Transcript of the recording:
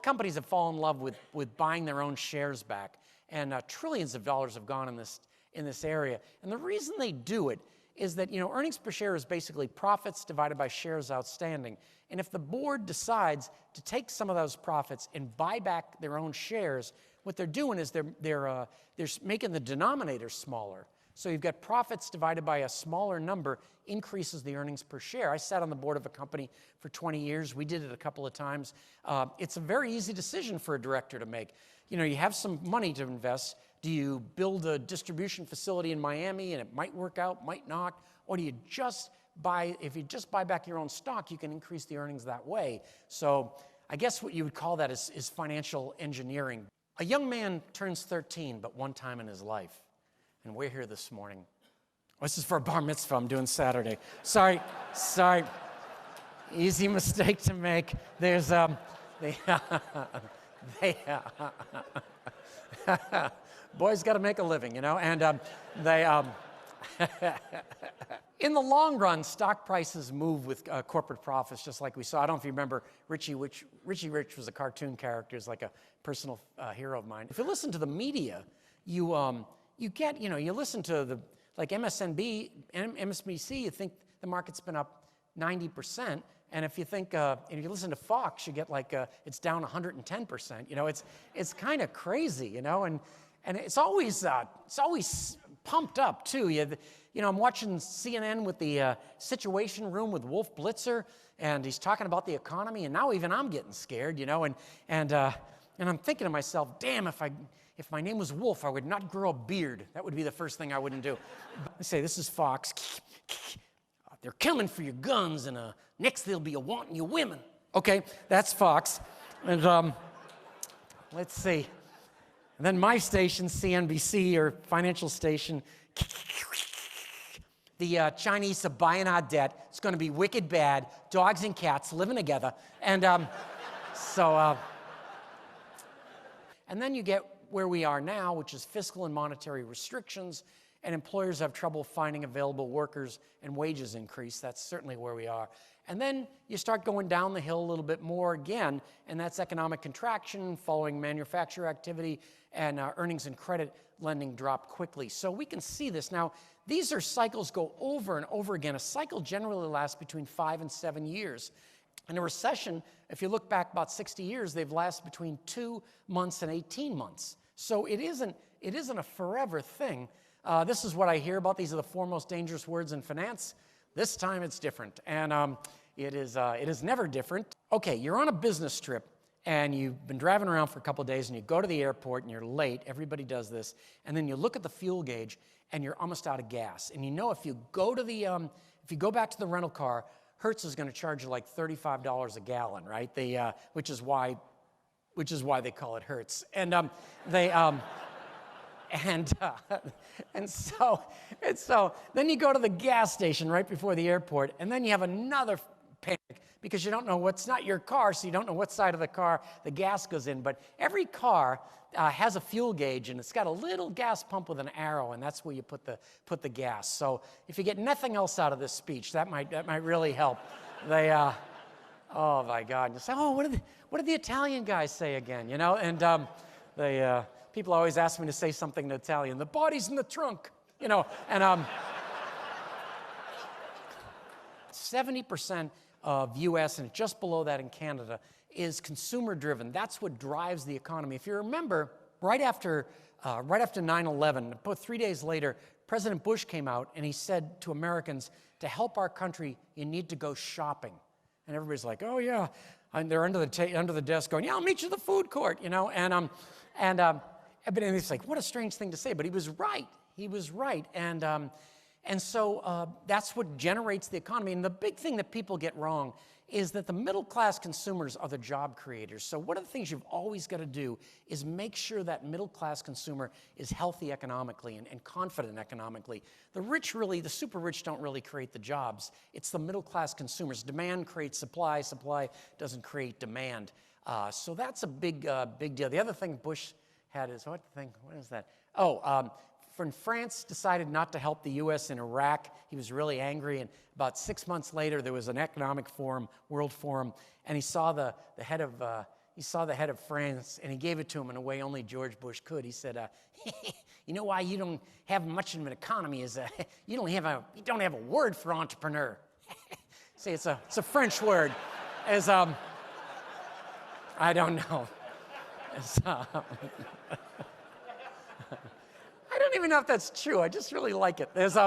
companies have fallen in love with buying their own shares back, and trillions of dollars have gone in this area. And the reason they do it is that, you know, earnings per share is basically profits divided by shares outstanding. And if the board decides to take some of those profits and buy back their own shares, what they're doing is they're making the denominator smaller. So you've got profits divided by a smaller number increases the earnings per share. I sat on the board of a company for 20 years. We did it a couple of times. It's a very easy decision for a director to make. You know, you have some money to invest. Do you build a distribution facility in Miami and it might work out, might not? Or do you just buy, if you just buy back your own stock, you can increase the earnings that way. So I guess what you would call that is financial engineering. A young man turns 13, but one time in his life. And we're here this morning. This is for a bar mitzvah I'm doing Saturday. Sorry. Easy mistake to make. There's, boys got to make a living, you know, and in the long run, stock prices move with corporate profits, just like we saw. I don't know if you remember Richie Rich was a cartoon character, is like a personal hero of mine. If you listen to the media, you get, you know, you listen to like MSNBC, you think the market's been up 90%. And if you think, if you listen to Fox, you get like, it's down 110%. You know, it's kind of crazy, you know, and it's always pumped up too. You know, I'm watching CNN with the Situation Room with Wolf Blitzer, and he's talking about the economy, and now even I'm getting scared, you know, and I'm thinking to myself, damn, if my name was Wolf, I would not grow a beard. That would be the first thing I wouldn't do. I say, this is Fox. They're coming for your guns, and next they'll be wanting your women. Okay, that's Fox. And let's see. And then my station, CNBC, or financial station, the Chinese are buying our debt. It's going to be wicked bad. Dogs and cats living together. And and then you get where we are now, which is fiscal and monetary restrictions, and employers have trouble finding available workers and wages increase. That's certainly where we are. And then you start going down the hill a little bit more again, and that's economic contraction following manufacturer activity, and earnings and credit lending drop quickly. So we can see this. Now, these are cycles go over and over again. A cycle generally lasts between 5 and 7 years. In a recession, if you look back about 60 years, they've lasted between 2 months and 18 months. So it isn't a forever thing. This is what I hear about. These are the 4 most dangerous words in finance. This time it's different, and it is never different. Okay, you're on a business trip, and you've been driving around for a couple of days, and you go to the airport, and you're late. Everybody does this. And then you look at the fuel gauge, and you're almost out of gas. And you know if you go back to the rental car, Hertz is going to charge you like $35 a gallon, right? Which is why they call it Hertz. And so then you go to the gas station right before the airport, and then you have another panic because you don't know it's not your car, so you don't know what side of the car the gas goes in. But every car has a fuel gauge, and it's got a little gas pump with an arrow, and that's where you put the gas. So if you get nothing else out of this speech, that might really help. Oh my God! You say, oh, what did the Italian guys say again? You know, and people always ask me to say something in Italian. The body's in the trunk, you know, and 70% of U.S. and just below that in Canada is consumer-driven. That's what drives the economy. If you remember, right after 9/11, about 3 days later, President Bush came out and he said to Americans, to help our country, you need to go shopping. And everybody's like, oh yeah, and they're under the desk going, yeah, I'll meet you at the food court, you know, and it's like, what a strange thing to say, but he was right. He was right, and so that's what generates the economy. And the big thing that people get wrong is that the middle-class consumers are the job creators. So one of the things you've always got to do is make sure that middle-class consumer is healthy economically and confident economically. The super rich don't really create the jobs. It's the middle-class consumers. Demand creates supply. Supply doesn't create demand. So that's a big deal. The other thing Bush had is, what is that? When France decided not to help the U.S. in Iraq, he was really angry, and about 6 months later, there was an economic forum, World Forum, and he saw the head of he saw the head of France, and he gave it to him in a way only George Bush could. He said, you know why you don't have much of an economy is you don't have a word for entrepreneur. See, it's a French word. As I don't know. I don't even know if that's true. I just really like it. There's